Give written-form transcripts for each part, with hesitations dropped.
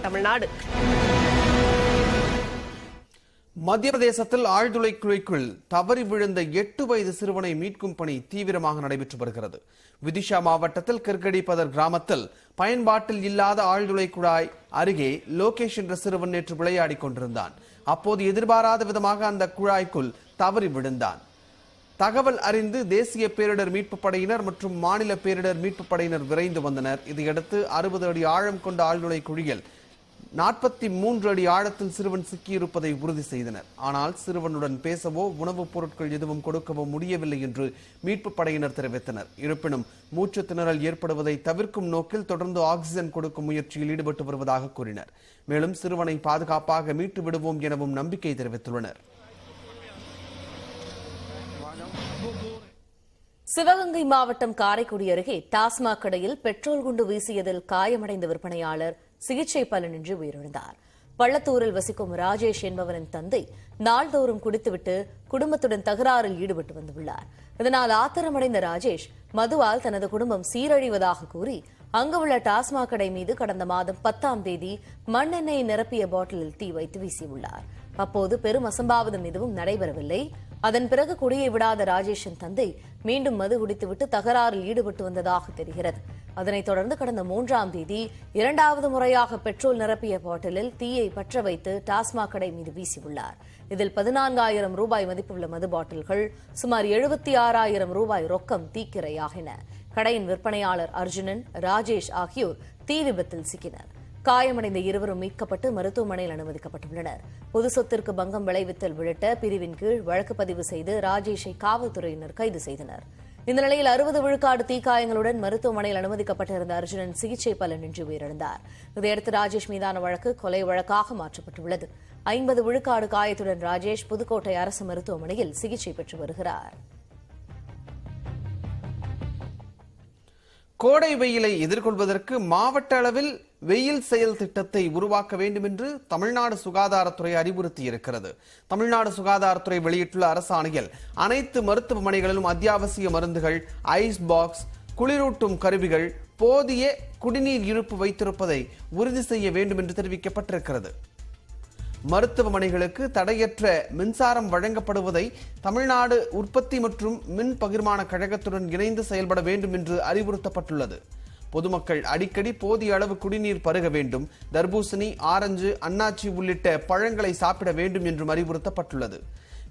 தமிழ்நாடு. மத்திய பிரதேசத்தில் ஆழ்துளை குழிக்குள் தவறி விழுந்த 8 வயது சிறுவனை மீட்கும் பணி தீவிரமாக நடைபெற்று வருகிறது. விதிஷா மாவட்டத்தில் கிர்கடிபதர் கிராமத்தில் பயன்பாட்டில் இல்லாத ஆழ்துளை குழாய் அருகே லோகேஷ் என்ற சிறுவன் நேற்று விளையாடிக் கொண்டிருந்தான். அப்போது எதிர்பாராத விதமாக அந்த குழாய்க்குள் தவறி விழுந்தான். தகவல் அறிந்து தேசிய பேரிடர் மீட்பு படையினர் மற்றும் மாநில பேரிடர் மீட்பு படையினர் விரைந்து வந்தனர். இதையடுத்து 60 அடி ஆழம் கொண்ட ஆழ்துளை குழியில் 43 அடி ஆழத்தில் சிறுவன் சிக்கியிருப்பதை உறுதி செய்தனர். ஆனால் சிறுவனுடன் பேசவோ உணவுப் பொருட்கள் எதுவும் கொடுக்கவோ முடியவில்லை என்று மீட்பு படையினர் தெரிவித்தனர். இருப்பினும் மூச்சு திணறல் ஏற்படுவதை தவிர்க்கும் நோக்கில் தொடர்ந்து ஆக்சிஜன் கொடுக்கும் முயற்சியில் ஈடுபட்டு வருவதாக கூறினர். மேலும் சிறுவனை பாதுகாப்பாக மீட்டு விடுவோம் எனவும் நம்பிக்கை தெரிவித்துள்ளனர். சிவகங்கை மாவட்டம் காரைக்குடி அருகே டாஸ்மாக் கடையில் பெட்ரோல் குண்டு வீசியதில் காயமடைந்த விற்பனையாளர் சிகிச்சை பலனின்றி உயிரிழந்தார். பள்ளத்தூரில் வசிக்கும் ராஜேஷ் என்பவரின் தந்தை நாள்தோறும் குடித்துவிட்டு குடும்பத்துடன் தகராறில் ஈடுபட்டு வந்துள்ளார். இதனால் ஆத்திரமடைந்த ராஜேஷ் மதுவால் தனது குடும்பம் சீரழிவதாக கூறி அங்குள்ள டாஸ்மாக் கடை மீது கடந்த மாதம் 10ஆம் தேதி மண்ணெண்ணெய் நிரப்பிய பாட்டிலில் தீ வைத்து வீசியுள்ளார். அப்போது பெரும் அசம்பாவிதம் எதுவும் நடைபெறவில்லை. அதன் பிறகு குடியை விடாத ராஜேஷின் தந்தை மீண்டும் மது குடித்துவிட்டு தகராறில் ஈடுபட்டு வந்ததாக தெரிகிறது. அதனைத் தொடர்ந்து கடந்த 3ஆம் தேதி 2வது முறையாக பெட்ரோல் நிரப்பிய பாட்டிலில் தீயை பற்ற வைத்து டாஸ்மாக் கடை மீது வீசியுள்ளார். இதில் 14,000 ரூபாய் மதிப்புள்ள மது பாட்டில்கள், சுமார் 76,000 ரூபாய் ரொக்கம் தீக்கிரையாகின. கடையின் விற்பனையாளர் அர்ஜுனன், ராஜேஷ் ஆகியோர் தீ விபத்தில் சிக்கினர். காயமடைந்த இருவரும் மீட்கப்பட்டு மருத்துவமனையில் அனுமதிக்கப்பட்டுள்ளனர். பொது சொத்திற்கு பங்கம் விளைவித்தல் உள்ளிட்ட பிரிவின் கீழ் வழக்கு பதிவு செய்து ராஜேஷை காவல்துறையினர் கைது செய்தனர். இந்த நிலையில் 60 விழுக்காடு தீக்காயங்களுடன் மருத்துவமனையில் அனுமதிக்கப்பட்டிருந்த அர்ஜுனன் சிகிச்சை பலனின்றி உயிரிழந்தார். இதையடுத்து ராஜேஷ் மீதான வழக்கு கொலை வழக்காக மாற்றப்பட்டுள்ளது. 50 விழுக்காடு காயத்துடன் ராஜேஷ் புதுக்கோட்டை அரசு மருத்துவமனையில் சிகிச்சை பெற்று வருகிறார். கோடை வெயிலை எதிர்கொள்வதற்கு மாவட்ட அளவில் வெயில் செயல் திட்டத்தை உருவாக்க வேண்டும் என்று தமிழ்நாடு சுகாதாரத்துறை அறிவுறுத்தியிருக்கிறது. தமிழ்நாடு சுகாதாரத்துறை வெளியிட்டுள்ள அரசாணையில் அனைத்து மருத்துவமனைகளிலும் அத்தியாவசிய மருந்துகள், ஐஸ் பாக்ஸ், குளிரூட்டும் கருவிகள், போதிய குடிநீர் இருப்பு வைத்திருப்பதை உறுதி செய்ய வேண்டும் என்று தெரிவிக்கப்பட்டிருக்கிறது. மருத்துவமனைகளுக்கு தடையற்ற மின்சாரம் வழங்கப்படுவதை தமிழ்நாடு உற்பத்தி மற்றும் மின் பகிர்மான கழகத்துடன் இணைந்து செயல்பட வேண்டும் என்று அறிவுறுத்தப்பட்டுள்ளது. பொதுமக்கள் அடிக்கடி போதிய அளவு குடிநீர் பருக வேண்டும். தர்பூசணி, ஆரஞ்சு, அன்னாச்சி உள்ளிட்ட பழங்களை சாப்பிட வேண்டும் என்றும் அறிவுறுத்தப்பட்டுள்ளது.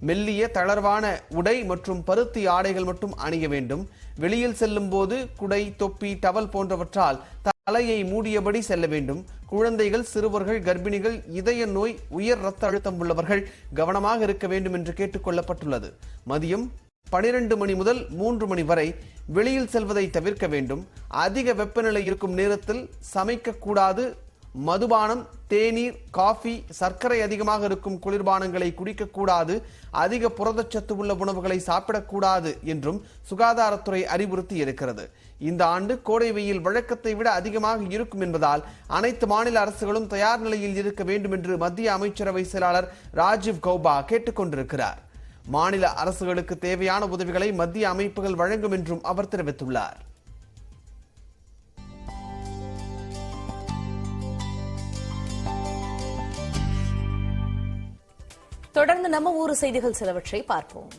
மெல்லிய தளர்வான உடை மற்றும் பருத்தி ஆடைகள் மட்டும் அணிய வேண்டும். வெளியில் செல்லும் போது குடை, தொப்பி, டவல் போன்றவற்றால் தலையை மூடியபடி செல்ல வேண்டும். குழந்தைகள், சிறுவர்கள், கர்ப்பிணிகள், இதய நோய், உயர் ரத்த அழுத்தம் உள்ளவர்கள் கவனமாக இருக்க வேண்டும் என்று கேட்டுக் கொள்ளப்பட்டுள்ளது. மதியம் 12 மணி முதல் 3 மணி வரை வெளியில் செல்வதை தவிர்க்க வேண்டும். அதிக வெப்பநிலை இருக்கும் நேரத்தில் சமைக்கக்கூடாது. மதுபானம், தேநீர், காஃபி, சர்க்கரை அதிகமாக இருக்கும் குளிர்பானங்களை குடிக்கக்கூடாது. அதிக புரதச்சத்து உள்ள உணவுகளை சாப்பிடக்கூடாது என்றும் சுகாதாரத்துறை அறிவுறுத்தி இருக்கிறது. இந்த ஆண்டு கோடை வெயில் வழக்கத்தை விட அதிகமாக இருக்கும் என்பதால் அனைத்து மாநில அரசுகளும் தயார் நிலையில் இருக்க வேண்டும் என்று மத்திய அமைச்சரவை செயலாளர் ராஜீவ் கௌபா கேட்டுக் கொண்டிருக்கிறார். மாநில அரசுகளுக்கு தேவையான உதவிகளை மத்திய அமைப்புகள் வழங்கும் என்றும் அவர் தெரிவித்துள்ளார். தொடர்ந்து நம்ம ஊர் செய்திகள் சிலவற்றை பார்ப்போம்.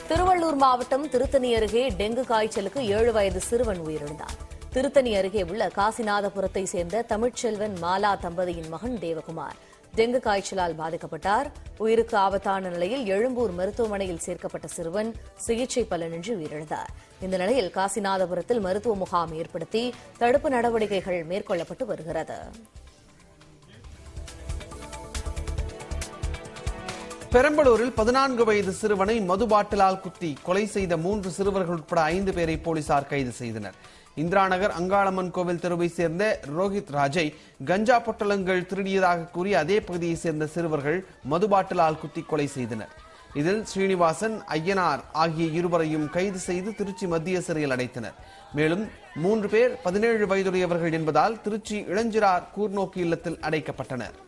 திருவள்ளூர் மாவட்டம் திருத்தணி அருகே டெங்கு காய்ச்சலுக்கு 7 வயது சிறுவன் உயிரிழந்தார். திருத்தணி அருகே உள்ள காசிநாதபுரத்தை சேர்ந்த தமிழ்ச்செல்வன் மாலா தம்பதியின் மகன் தேவகுமார் டெங்கு காய்ச்சலால் பாதிக்கப்பட்டார். உயிருக்கு ஆபத்தான நிலையில் எழும்பூர் மருத்துவமனையில் சேர்க்கப்பட்ட சிறுவன் சிகிச்சை பலனின்றி உயிரிழந்தார். இந்த நிலையில் காசிநாதபுரத்தில் மருத்துவ முகாம் ஏற்படுத்தி தடுப்பு நடவடிக்கைகள் மேற்கொள்ளப்பட்டு வருகிறது. பெரம்பலூரில் 14 வயது சிறுவனை மது பாட்டிலால் குத்தி கொலை செய்த 3 சிறுவர்கள் உட்பட 5 பேரை போலீசார் கைது செய்தனர். இந்திராநகர் அங்காளம்மன் கோவில் தெருவை சேர்ந்த ரோஹித் ராஜை கஞ்சா பொட்டலங்கள் திருடியதாக கூறி அதே பகுதியை சேர்ந்த சிறுவர்கள் மது பாட்டிலால் குத்தி கொலை செய்தனர். இதில் ஸ்ரீனிவாசன், ஐயனார் ஆகிய இருவரையும் கைது செய்து திருச்சி மத்திய சிறையில் அடைத்தனர். மேலும் 3 பேர் 17 வயதுடையவர்கள் என்பதால் திருச்சி இளஞ்சிறார் கூர்நோக்கு இல்லத்தில் அடைக்கப்பட்டனர்.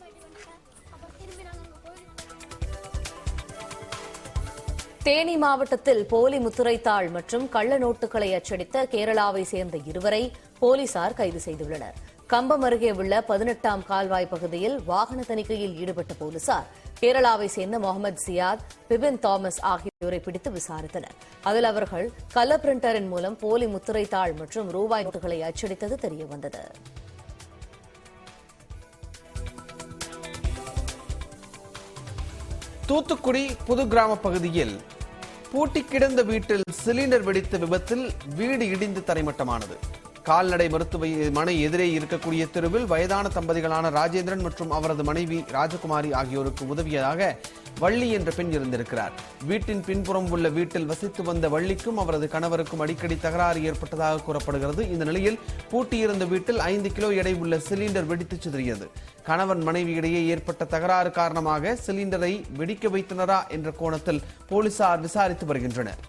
தேனி மாவட்டத்தில் போலி முத்திரைத்தாள் மற்றும் கள்ள நோட்டுகளை அச்சடித்த கேரளாவை சேர்ந்த இருவரை போலீசார் கைது செய்துள்ளனர். கம்பம் அருகே உள்ள 18ஆம் கால்வாய் பகுதியில் வாகன தணிக்கையில் ஈடுபட்ட போலீசார் கேரளாவை சேர்ந்த முகமது சியாத், பிபின் தாமஸ் ஆகியோரை பிடித்து விசாரித்தனர். அதில் அவர்கள் கலர் பிரிண்டரின் மூலம் போலி முத்திரை தாள் மற்றும் ரூபாய் நோட்டுகளை அச்சடித்தது தெரியவந்தது. தூத்துக்குடி புது கிராம பகுதியில் பூட்டி கிடந்த வீட்டில் சிலிண்டர் வெடித்த விபத்தில் வீடு இடிந்து தரைமட்டமானது. கால்நடை மருத்துவமனை எதிரே இருக்கக்கூடிய தெருவில் வயதான தம்பதிகளான ராஜேந்திரன் மற்றும் அவரது மனைவி ராஜகுமாரி ஆகியோருக்கு உதவியதாக வள்ளி என்ற பெண் இருந்திருக்கிறார். வீட்டின் பின்புறம் உள்ள வீட்டில் வசித்து வந்த வள்ளிக்கும் அவரது கணவருக்கும் அடிக்கடி தகராறு ஏற்பட்டதாக கூறப்படுகிறது. இந்த நிலையில் பூட்டியிருந்த வீட்டில் 5 கிலோ எடை உள்ள சிலிண்டர் வெடித்து சிதறியது. கணவன் மனைவி இடையே ஏற்பட்ட தகராறு காரணமாக சிலிண்டரை வெடிக்க வைத்தனரா என்ற கோணத்தில் போலீசார் விசாரித்து வருகின்றனர்.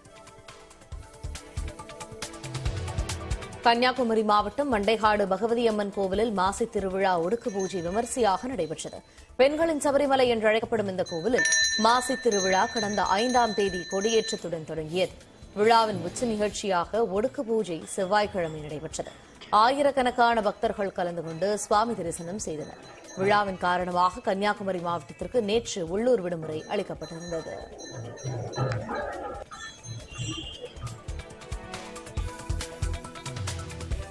கன்னியாகுமரி மாவட்டம் மண்டைகாடு பகவதி அம்மன் கோவிலில் மாசி திருவிழா ஒடுக்கு பூஜை விமரிசையாக நடைபெற்றது. பெண்களின் சபரிமலை என்று அழைக்கப்படும் இந்த கோவிலில் மாசி திருவிழா கடந்த 5ஆம் தேதி கொடியேற்றத்துடன் தொடங்கியது. விழாவின் உச்ச நிகழ்ச்சியாக ஒடுக்கு பூஜை செவ்வாய்க்கிழமை நடைபெற்றது. ஆயிரக்கணக்கான பக்தர்கள் கலந்து கொண்டு சுவாமி தரிசனம் செய்தனர். விழாவின் காரணமாக கன்னியாகுமரி மாவட்டத்திற்கு நேற்று உள்ளூர் விடுமுறை அளிக்கப்பட்டிருந்தது.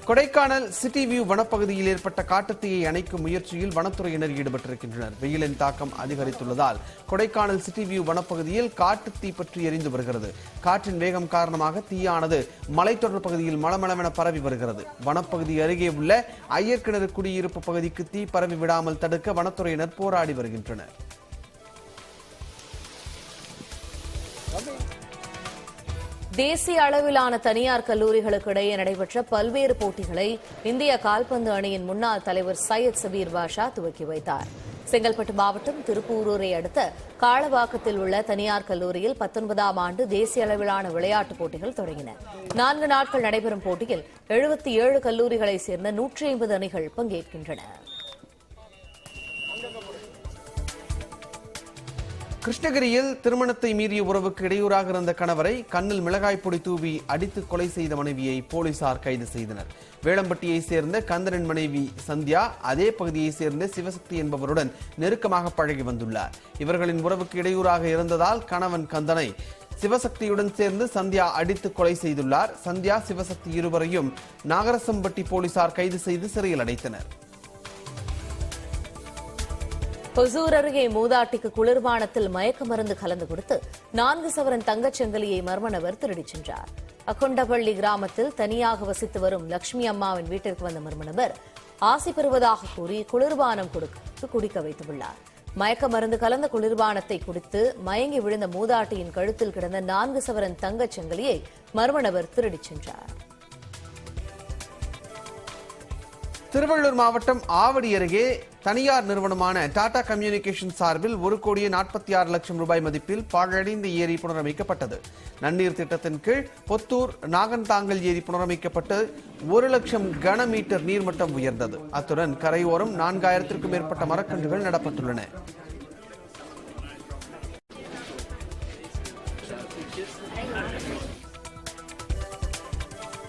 கொடைக்கானல் சிட்டி வியூ வனப்பகுதியில் ஏற்பட்ட காட்டுத்தீயை அணைக்கும் முயற்சியில் வனத்துறையினர் ஈடுபட்டிருக்கின்றனர். வெயிலின் தாக்கம் அதிகரித்துள்ளதால் கொடைக்கானல் சிட்டி வியூ வனப்பகுதியில் காட்டுத்தீ பற்றி எரிந்து வருகிறது. காற்றின் வேகம் காரணமாக தீயானது மலைத்தொடர் பகுதியில் மளமளவென பரவி வருகிறது. வனப்பகுதி அருகே உள்ள ஐயர்கிணறு குடியிருப்பு பகுதிக்கு தீ பரவி விடாமல் தடுக்க வனத்துறையினர் போராடி வருகின்றனர். தேசிய அளவிலான தனியார் கல்லூரிகளுக்கு இடையே நடைபெற்ற பல்வேறு போட்டிகளை இந்திய கால்பந்து அணியின் முன்னாள் தலைவர் சையத் சபீர் பாஷா துவக்கி வைத்தார். செங்கல்பட்டு மாவட்டம் திருப்பூரூரை அடுத்த காளவாக்கத்தில் உள்ள தனியார் கல்லூரியில் 19ஆம் ஆண்டு தேசிய அளவிலான விளையாட்டுப் போட்டிகள் தொடங்கின. 4 நாட்கள் நடைபெறும் போட்டியில் 77 கல்லூரிகளைச் சேர்ந்த 150 அணிகள் பங்கேற்கின்றன. கிருஷ்ணகிரியில் திருமணத்தை மீறிய உறவுக்கு இடையூறாக இருந்த கணவரை கண்ணில் மிளகாய் பொடி தூவி அடித்து கொலை செய்த மனைவியை போலீசார் கைது செய்தனர். வேளம்பட்டியை சேர்ந்த கந்தனின் மனைவி சந்தியா அதே பகுதியை சேர்ந்த சிவசக்தி என்பவருடன் நெருக்கமாக பழகி வந்துள்ளார். இவர்களின் உறவுக்கு இடையூறாக இருந்ததால் கணவன் கந்தனை சிவசக்தியுடன் சேர்ந்து சந்தியா அடித்து கொலை செய்துள்ளார். சந்தியா, சிவசக்தி இருவரையும் நாகரசம்பட்டி போலீசார் கைது செய்து சிறையில் அடைத்தனர். ஒசூர் அருகே மூதாட்டிக்கு குளிர்பானத்தில் மயக்க மருந்து கலந்து கொடுத்து 4 சவரன் தங்கச்சங்கிலியை மர்ம நபர் திருடிச் சென்றார். அக்கொண்டபள்ளி கிராமத்தில் தனியாக வசித்து வரும் லட்சுமி அம்மாவின் வீட்டிற்கு வந்த மர்ம நபர் ஆசை பெறுவதாக கூறி குளிர்பானம் கொடுத்து குடிக்க வைத்துள்ளார். மயக்க மருந்து கலந்த குளிர்பானத்தை குடித்து மயங்கி விழுந்த மூதாட்டியின் கழுத்தில் கிடந்த 4 சவரன் தங்கச்சங்கிலியை மர்ம நபர் திருடிச் சென்றார். திருவள்ளூர் மாவட்டம் ஆவடி அருகே தனியார் நிறுவனமான டாடா கம்யூனிகேஷன் சார்பில் 1,46 லட்சம் ரூபாய் மதிப்பில் பாழடைந்த ஏரி புனரமைக்கப்பட்டது. நன்னீர் திட்டத்தின் கீழ் பொத்தூர் நாகன்தாங்கல் ஏரி புனரமைக்கப்பட்டு 1 லட்சம் கன மீட்டர் நீர்மட்டம் உயர்ந்தது. அத்துடன் கரையோரம் 4000த்திற்கும் மேற்பட்ட மரக்கன்றுகள் நடப்பட்டுள்ளன.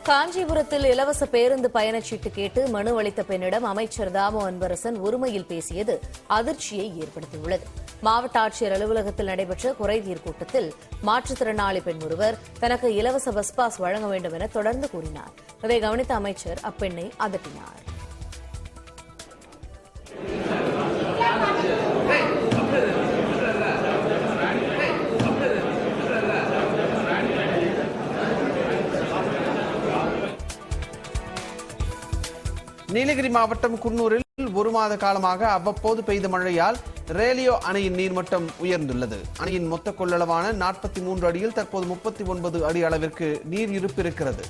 காஞ்சிபுரத்தில் இலவச பேருந்து பயணச்சீட்டு கேட்டு மனு அளித்த பெண்ணிடம் அமைச்சர் தாமோ அன்பரசன் உரிமையில் பேசியது அதிர்ச்சியை ஏற்படுத்தியுள்ளது. மாவட்ட ஆட்சியர் அலுவலகத்தில் நடைபெற்ற குறைதீர் கூட்டத்தில் மாற்றுத்திறனாளி பெண் ஒருவர் தனக்கு இலவச பஸ் பாஸ் வழங்க வேண்டும் என தொடர்ந்து கூறினார். இதை கவனித்த அமைச்சர் அப்பெண்ணை அதட்டினார். நீலகிரி மாவட்டம் குன்னூரில் 1 மாத காலமாக அவ்வப்போது பெய்த மழையால் ரேலியோ அணையின் நீர்மட்டம் உயர்ந்துள்ளது. அணையின் மொத்த கொள்ளளவான 43 அடியில் தற்போது 39 அடி அளவிற்கு நீர் இருப்பு இருக்கிறது.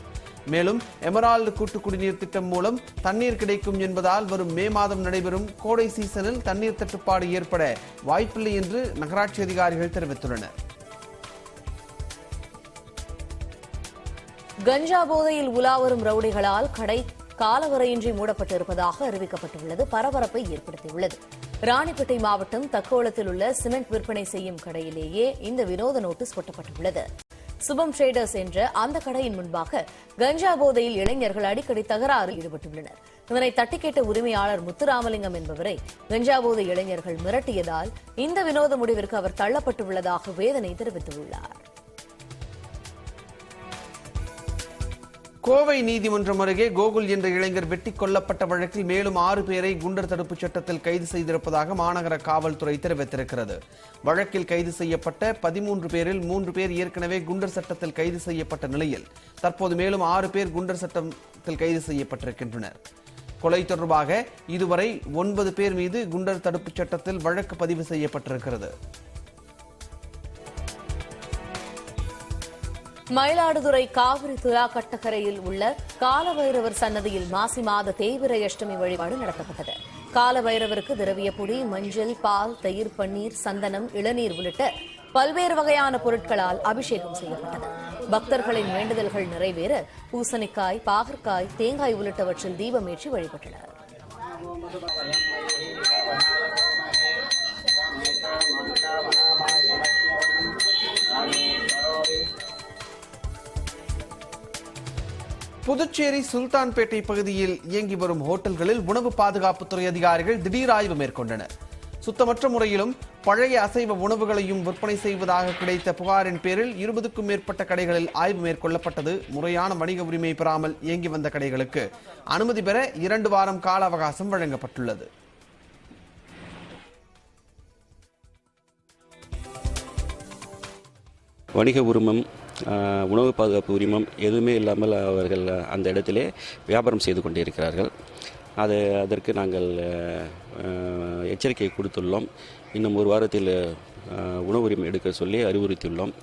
மேலும் எமரால்டு கூட்டு குடிநீர் திட்டம் மூலம் தண்ணீர் கிடைக்கும் என்பதால் வரும் மே மாதம் நடைபெறும் கோடை சீசனில் தண்ணீர் தட்டுப்பாடு ஏற்பட வாய்ப்பில்லை என்று நகராட்சி அதிகாரிகள் தெரிவித்துள்ளனர். கஞ்சா போதையில் உலாவரும் ரவுடிகளால் கடை காலவரையின்றி மூடப்பட்டிருப்பதாக அறிவிக்கப்பட்டுள்ளது பரபரப்பை ஏற்படுத்தியுள்ளது. ராணிப்பேட்டை மாவட்டம் தக்கோலத்தில் உள்ள சிமெண்ட் விற்பனை செய்யும் கடையிலேயே இந்த வினோத நோட்டீஸ் ஒட்டப்பட்டுள்ளது. சுபம் ட்ரேடர்ஸ் என்ற அந்த கடையின் முன்பாக கஞ்சா போதையில் இளைஞர்கள் அடிக்கடி தகராறில் ஈடுபட்டுள்ளனர். இதனை தட்டி கேட்ட உரிமையாளர் முத்துராமலிங்கம் என்பவரை கஞ்சா போதை இளைஞர்கள் மிரட்டியதால் இந்த வினோத முடிவிற்கு அவர் தள்ளப்பட்டுள்ளதாக வேதனை தெரிவித்துள்ளார். கோவை நீதிமன்றம் அருகே கோகுல் என்ற இளைஞர் வெட்டிக் கொல்லப்பட்ட வழக்கில் மேலும் 6 பேரை குண்டர் தடுப்புச் சட்டத்தில் கைது செய்திருப்பதாக மாநகர காவல்துறை தெரிவித்திருக்கிறது. வழக்கில் கைது செய்யப்பட்ட 13 பேரில் 3 பேர் ஏற்கனவே குண்டர் சட்டத்தில் கைது செய்யப்பட்ட நிலையில் தற்போது மேலும் 6 பேர் குண்டர் சட்டத்தில் கைது செய்யப்பட்டிருக்கின்றனர். கொலை தொடர்பாக இதுவரை 9 பேர் மீது குண்டர் தடுப்புச் சட்டத்தில் வழக்கு பதிவு செய்யப்பட்டிருக்கிறது. மயிலாடுதுறை காவிரி துலா கட்டக்கரையில் உள்ள காலபைரவர் சன்னதியில் மாசி மாத தேய்பிறை அஷ்டமி வழிபாடு நடத்தப்பட்டது. காலபைரவருக்கு திரவிய பொடி, மஞ்சள், பால், தயிர், பன்னீர், சந்தனம், இளநீர் உள்ளிட்ட பல்வேறு வகையான பொருட்களால் அபிஷேகம் செய்யப்பட்டது. பக்தர்களின் வேண்டுதல்கள் நிறைவேற பூசணிக்காய், பாகற்காய், தேங்காய் உள்ளிட்டவற்றில் தீபமேற்றி வழிபட்டனர். புதுச்சேரி சுல்தான்பேட்டை பகுதியில் இயங்கி வரும் ஹோட்டல்களில் உணவு பாதுகாப்புத்துறை அதிகாரிகள் திடீர் ஆய்வு மேற்கொண்டனர். சுத்தமற்ற முறையிலும் பழைய அசைவ உணவுகளையும் விற்பனை செய்வதாக கிடைத்த புகாரின் பேரில் 20க்கும் மேற்பட்ட கடைகளில் ஆய்வு மேற்கொள்ளப்பட்டது. முறையான வணிக உரிமை பெறாமல் இயங்கி வந்த கடைகளுக்கு அனுமதி பெற 2 வாரம் கால அவகாசம் வழங்கப்பட்டுள்ளது. வணிக உரிமம், உணவு பாதுகாப்பு உரிமம் எதுவுமே இல்லாமல் அவர்கள் அந்த இடத்திலே வியாபாரம் செய்து கொண்டிருக்கிறார்கள். அதற்கு நாங்கள் எச்சரிக்கை கொடுத்துள்ளோம். இன்னும் 1 வாரத்தில் உணவு உரிமை எடுக்க சொல்லி அறிவுறுத்தியுள்ளோம்.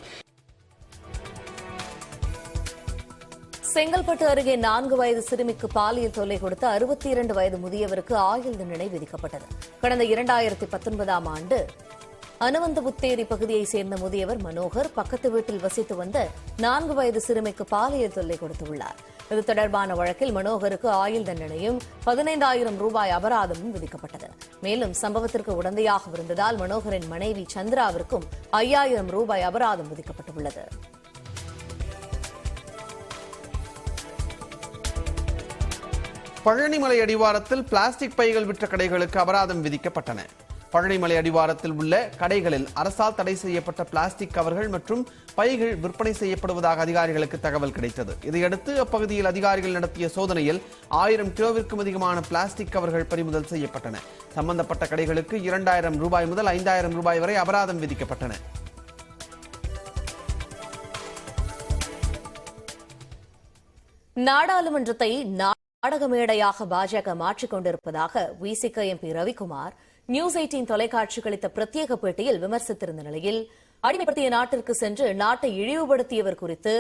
செங்கல்பட்டு அருகே 4 வயது சிறுமிக்கு பாலியல் தொல்லை கொடுத்த 62 வயது முதியவருக்கு ஆயுள் தண்டனை விதிக்கப்பட்டது. கடந்த 2019ஆம் ஆண்டு அனுவந்தபுத்தேரி பகுதியைச் சேர்ந்த முதியவர் மனோகர் பக்கத்து வீட்டில் வசித்து வந்த 4 வயது சிறுமிக்கு பாலியல் தொல்லை கொடுத்துள்ளார். இது தொடர்பான வழக்கில் மனோகருக்கு ஆயுள் தண்டனையும் 15,000 ரூபாய் அபராதமும் விதிக்கப்பட்டது. மேலும் சம்பவத்திற்கு உடந்தையாக இருந்ததால் மனோகரின் மனைவி சந்திராவிற்கும் 5,000 ரூபாய் அபராதம் விதிக்கப்பட்டுள்ளது. பழனிமலை அடிவாரத்தில் பிளாஸ்டிக் பைகள் விற்ற கடைகளுக்கு அபராதம் விதிக்கப்பட்டன. பழனிமலை அடிவாரத்தில் உள்ள கடைகளில் அரசால் தடை செய்யப்பட்ட பிளாஸ்டிக் கவர்கள் மற்றும் பைகள் விற்பனை செய்யப்படுவதாக அதிகாரிகளுக்கு தகவல் கிடைத்தது. இதையடுத்து அப்பகுதியில் அதிகாரிகள் நடத்திய சோதனையில் 1000 கிலோவிற்கும் அதிகமான பிளாஸ்டிக் கவர்கள் பறிமுதல் செய்யப்பட்டன. சம்பந்தப்பட்ட கடைகளுக்கு 2,000 ரூபாய் முதல் 5,000 ரூபாய் வரை அபராதம் விதிக்கப்பட்டன. நாடாளுமன்றத்தை நாடக மேடையாக பாஜக மாற்றிக் கொண்டிருப்பதாக விசிக எம்பி ரவிக்குமார் நியூஸ் 18 தொலைக்காட்சிக்கு அளித்த பிரத்யேக பேட்டியில் விமர்சித்திருந்த நிலையில், அடிமைப்படுத்திய நாட்டிற்கு சென்று நாட்டை இழிவுபடுத்தியவர் குறித்து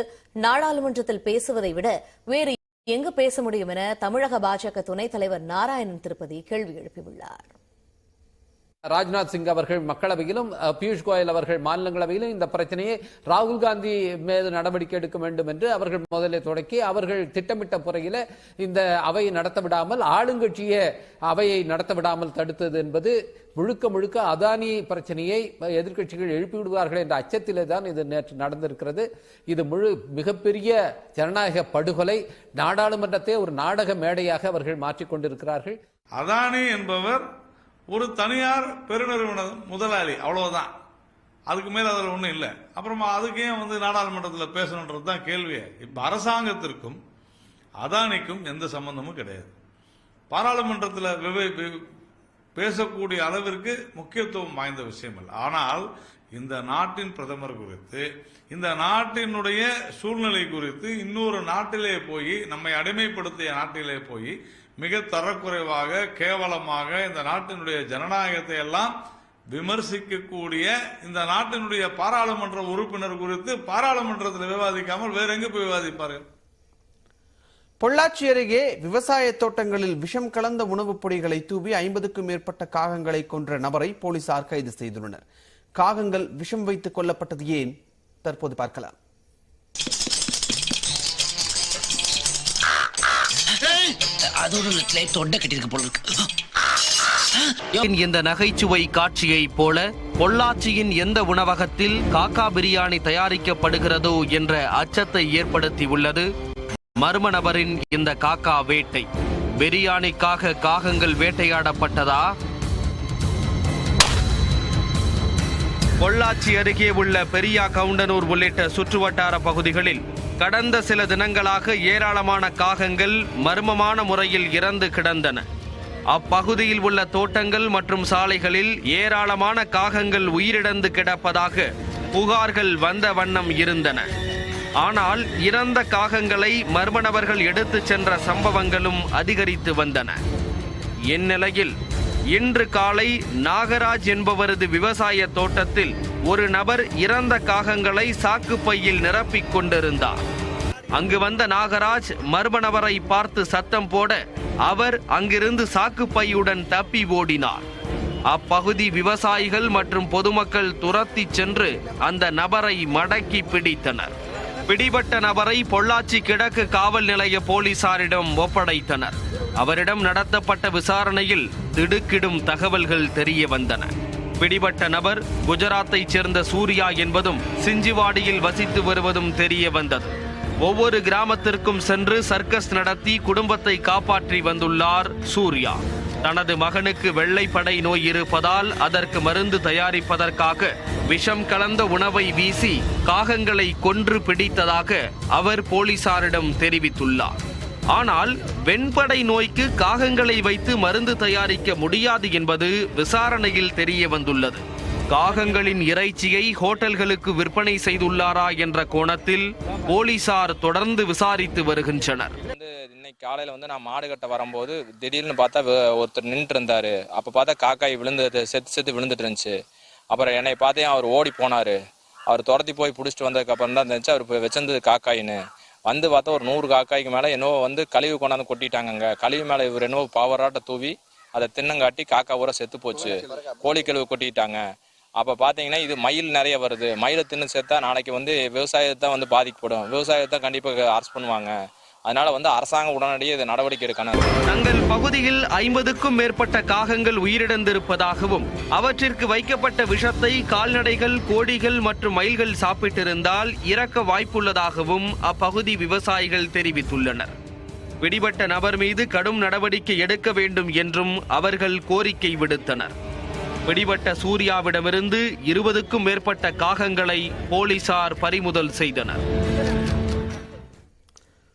நாடாளுமன்றத்தில் பேசுவதை விட வேறு எங்கு பேச முடியும் என தமிழக பாஜக துணைத் தலைவர் நாராயணன் திருப்பதி கேள்வி எழுப்பியுள்ளார். ராஜ்நாத் சிங் அவர்கள் மக்களவையிலும் பியூஷ் கோயல் அவர்கள் மாநிலங்களவையிலும் இந்த பிரச்சனையை ராகுல் காந்தி மீது நடவடிக்கை எடுக்க வேண்டும் என்று அவர்கள் முதலில் தொடக்கி அவர்கள் திட்டமிட்ட முறையில் இந்த அவையை நடத்த விடாமல் ஆளுங்கட்சியே அவையை நடத்த விடாமல் தடுத்தது என்பது முழுக்க முழுக்க அதானி பிரச்சனையை எதிர்க்கட்சிகள் எழுப்பிவிடுவார்கள் என்ற அச்சத்திலே தான் இது நேற்று நடந்திருக்கிறது. இது மிகப்பெரிய ஜனநாயக படுகொலை. நாடாளுமன்றத்தை ஒரு நாடக மேடையாக அவர்கள் மாற்றிக் கொண்டிருக்கிறார்கள். அதானி என்பவர் ஒரு தனியார் பெருநிறுவன முதலாளி, அவ்வளவுதான். அதுக்கு மேல அதில் ஒன்றும் இல்லை. அப்புறமா அதுக்கு ஏன் நாடாளுமன்றத்தில் பேசணுன்றது தான் கேள்வி. இப்ப அரசாங்கத்திற்கும் அதானிக்கும் எந்த சம்பந்தமும் கிடையாது. பாராளுமன்றத்தில் பேசக்கூடிய அளவிற்கு முக்கியத்துவம் வாய்ந்த விஷயம் இல்லை. ஆனால் இந்த நாட்டின் பிரதமர் குறித்து, இந்த நாட்டினுடைய சூழ்நிலை குறித்து இன்னொரு நாட்டிலே போய், நம்மை அடிமைப்படுத்திய நாட்டிலே போய் மிக தரக்குறைவாக, கேவலமாக இந்த நாட்டினுடைய ஜனநாயகத்தை எல்லாம் விமர்சிக்கக்கூடிய இந்த நாட்டினுடைய பாராளுமன்ற உறுப்பினர் குறித்து பாராளுமன்றத்தில் விவாதிக்காமல் வேற எங்க போய் விவாதிப்பார்கள்? பொள்ளாச்சி அருகே விவசாய தோட்டங்களில் விஷம் கலந்த உணவுப் பொடிகளை தூவி 50க்கும் மேற்பட்ட காகங்களை கொன்ற நபரை போலீசார் கைது செய்துள்ளனர். காகங்கள் விஷம் வைத்துக் கொல்லப்பட்டது ஏன்? தற்போது பார்க்கலாம். இந்த நகைச்சுவை காட்சியை போல பொள்ளாச்சியின் எந்த உணவகத்தில் காக்கா பிரியாணி தயாரிக்கப்படுகிறதோ என்ற அச்சத்தை ஏற்படுத்தி உள்ளது மர்ம நபரின் இந்த காக்கா வேட்டை. பிரியாணிக்காக காகங்கள் வேட்டையாடப்பட்டதா? பொள்ளாச்சி அருகே உள்ள பெரியா கவுண்டனூர் உள்ளிட்ட சுற்றுவட்டார பகுதிகளில் கடந்த சில தினங்களாக ஏராளமான காகங்கள் மர்மமான முறையில் இறந்து கிடந்தன. அப்பகுதியில் உள்ள தோட்டங்கள் மற்றும் சாலைகளில் ஏராளமான காகங்கள் உயிரிழந்து கிடப்பதாக புகார்கள் வந்த வண்ணம் இருந்தன. ஆனால் இறந்த காகங்களை மர்ம நபர்கள் எடுத்துச் சென்ற சம்பவங்களும் அதிகரித்து வந்தன. இந்நிலையில் இன்று காலை நாகராஜ் என்பவரது விவசாய தோட்டத்தில் ஒரு நபர் இறந்த காகங்களை சாக்குப்பையில் நிரப்பிக் கொண்டிருந்தார். அங்கு வந்த நாகராஜ் மர்ம நபரை பார்த்து சத்தம் போட அவர் அங்கிருந்து சாக்குப்பையுடன் தப்பி ஓடினார். அப்பகுதி விவசாயிகள் மற்றும் பொதுமக்கள் துரத்தி சென்று அந்த நபரை மடக்கி பிடித்தனர். பிடிபட்ட நபரை பொள்ளாச்சி கிழக்கு காவல் நிலைய போலீசாரிடம் ஒப்படைத்தனர். அவரிடம் நடத்தப்பட்ட விசாரணையில் திடுக்கிடும் தகவல்கள் தெரிய வந்தன. பிடிபட்ட நபர் குஜராத்தைச் சேர்ந்த சூர்யா என்பதும் சிஞ்சிவாடியில் வசித்து வருவதும் தெரிய வந்தது. ஒவ்வொரு கிராமத்திற்கும் சென்று சர்க்கஸ் நடத்தி குடும்பத்தை காப்பாற்றி வந்துள்ளார் சூர்யா. தனது மகனுக்கு வெள்ளைப்படை நோய் இருப்பதால் அதற்கு மருந்து தயாரிப்பதற்காக விஷம் கலந்த உணவை வீசி காகங்களை கொன்று பிடித்ததாக அவர் போலீசாரிடம் தெரிவித்துள்ளார். ஆனால் வெண்படை நோய்க்கு காகங்களை வைத்து மருந்து தயாரிக்க முடியாது என்பது விசாரணையில் தெரிய வந்துள்ளது. காகங்களின் இறைச்சியை ஹோட்டல்களுக்கு விற்பனை செய்துள்ளாரா என்ற கோணத்தில் போலீசார் தொடர்ந்து விசாரித்து வருகின்றனர். இன்னைக்கு காலையில நான் மாடு கட்ட வரும்போது திடீர்னு பார்த்தா ஒருத்தர் நின்று இருந்தாரு. அப்ப பார்த்தா காக்காய் விழுந்தது, செத்து விழுந்துட்டு இருந்துச்சு. அப்புறம் என்னை பார்த்தே அவர் ஓடி போனாரு. அவர் துரத்தி போய் பிடிச்சிட்டு வந்ததுக்கு அப்புறம் தான் இருந்துச்சு அவர் வச்சிருந்தது காக்காயின்னு. வந்து பார்த்தா ஒரு 100 காக்காய்க்கு மேல என்னவோ கழிவு கொண்டாந்து கொட்டிட்டாங்க. கழிவு மேல இவர் என்னவோ பாவராட்ட தூவி அதை தின்னங்காட்டி காக்கா ஊற செத்து போச்சு. கோழி கழிவு கொட்டிட்டாங்க. அப்ப பாத்தீங்கன்னா இது மயில் நிறைய வருது. மயிலை தின்னு சேர்த்தா நாளைக்கு விவசாயத்தை பாதிக்கப்படும். விவசாயத்தை கண்டிப்பா அரெஸ்ட் பண்ணுவாங்க. அதனால அரசாங்கம் உடனடியே இது நடவடிக்கை எடுக்கணும். தங்கள் பகுதியில் 50க்கும் மேற்பட்ட காகங்கள் உயிரிழந்திருப்பதாகவும் அவற்றிற்கு வைக்கப்பட்ட விஷத்தை கால்நடைகள், கோழிகள் மற்றும் மயில்கள் சாப்பிட்டிருந்தால் இறக்க வாய்ப்புள்ளதாகவும் அப்பகுதி விவசாயிகள் தெரிவித்துள்ளனர். பிடிபட்ட நபர் மீது கடும் நடவடிக்கை எடுக்க வேண்டும் என்றும் அவர்கள் கோரிக்கை விடுத்தனர். பிடிபட்ட சூர்யாவிடமிருந்து 20க்கும் மேற்பட்ட காகங்களை போலீசார் பறிமுதல் செய்தனர்.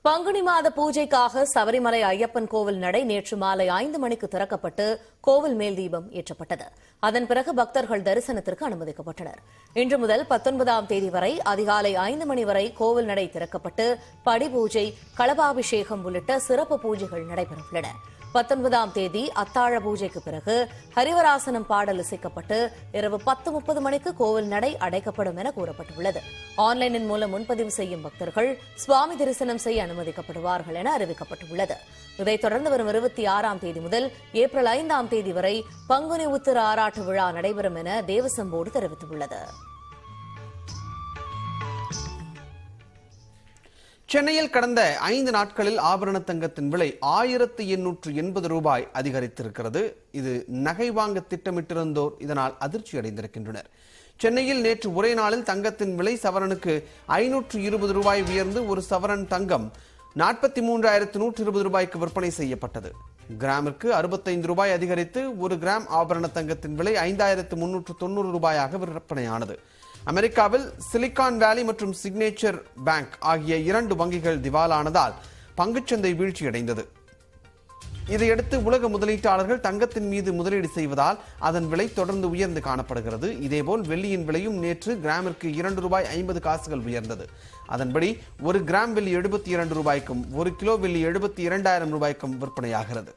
பங்குனி மாத பூஜைக்காக சபரிமலை ஐயப்பன் கோவில் நடை நேற்று மாலை 5 மணிக்கு திறக்கப்பட்டு கோவில் மேல் தீபம் ஏற்றப்பட்டது. அதன் பிறகு பக்தர்கள் தரிசனத்திற்கு அனுமதிக்கப்பட்டனர். இன்று முதல் 19ஆம் தேதி வரை அதிகாலை 5 மணி வரை கோவில் நடை திறக்கப்பட்டு படி பூஜை, களபாபிஷேகம் உள்ளிட்ட சிறப்பு பூஜைகள் நடைபெறவுள்ளன. 19ஆம் தேதி அத்தாழ பூஜைக்கு பிறகு ஹரிவராசனம் பாடல் இசைக்கப்பட்டு இரவு 10:30 மணிக்கு கோவில் நடை அடைக்கப்படும் என கூறப்பட்டுள்ளது. ஆன்லைனின் மூலம் முன்பதிவு செய்யும் பக்தர்கள் சுவாமி தரிசனம் செய்ய அனுமதிக்கப்படுவார்கள் என அறிவிக்கப்பட்டுள்ளது. இதைத் தொடர்ந்து வரும் 26ஆம் தேதி முதல் ஏப்ரல் 5ஆம் தேதி வரை பங்குனி உத்திர ஆராட்டு விழா நடைபெறும் என தேவசம் போர்டு தெரிவித்துள்ளது. சென்னையில் கடந்த 5 நாட்களில் ஆபரண தங்கத்தின் விலை 1880 ரூபாய் அதிகரித்திருக்கிறது. இது நகை வாங்க திட்டமிட்டிருந்தோர் இதனால் அதிர்ச்சி அடைந்திருக்கின்றனர். சென்னையில் நேற்று ஒரே நாளில் தங்கத்தின் விலை சவரனுக்கு 520 ரூபாய் உயர்ந்து ஒரு சவரன் தங்கம் 43,120 ரூபாய்க்கு விற்பனை செய்யப்பட்டது. கிராமிற்கு 65 ரூபாய் அதிகரித்து ஒரு கிராம் ஆபரண தங்கத்தின் விலை 5,390 ரூபாயாக விற்பனையானது. அமெரிக்காவில் சிலிகான் வேலி மற்றும் சிக்னேச்சர் பேங்க் ஆகிய 2 வங்கிகள் திவாலானதால் பங்குச்சந்தை வீழ்ச்சியடைந்தது. இதையடுத்து உலக முதலீட்டாளர்கள் தங்கத்தின் மீது முதலீடு செய்வதால் அதன் விலை தொடர்ந்து உயர்ந்து காணப்படுகிறது. இதேபோல் வெள்ளியின் விலையும் நேற்று கிராமிற்கு 2 ரூபாய் 50 காசுகள் உயர்ந்தது. அதன்படி ஒரு கிராம் வெள்ளி 72 ரூபாய்க்கும் ஒரு கிலோ வெள்ளி 72,000 ரூபாய்க்கும் விற்பனையாகிறது.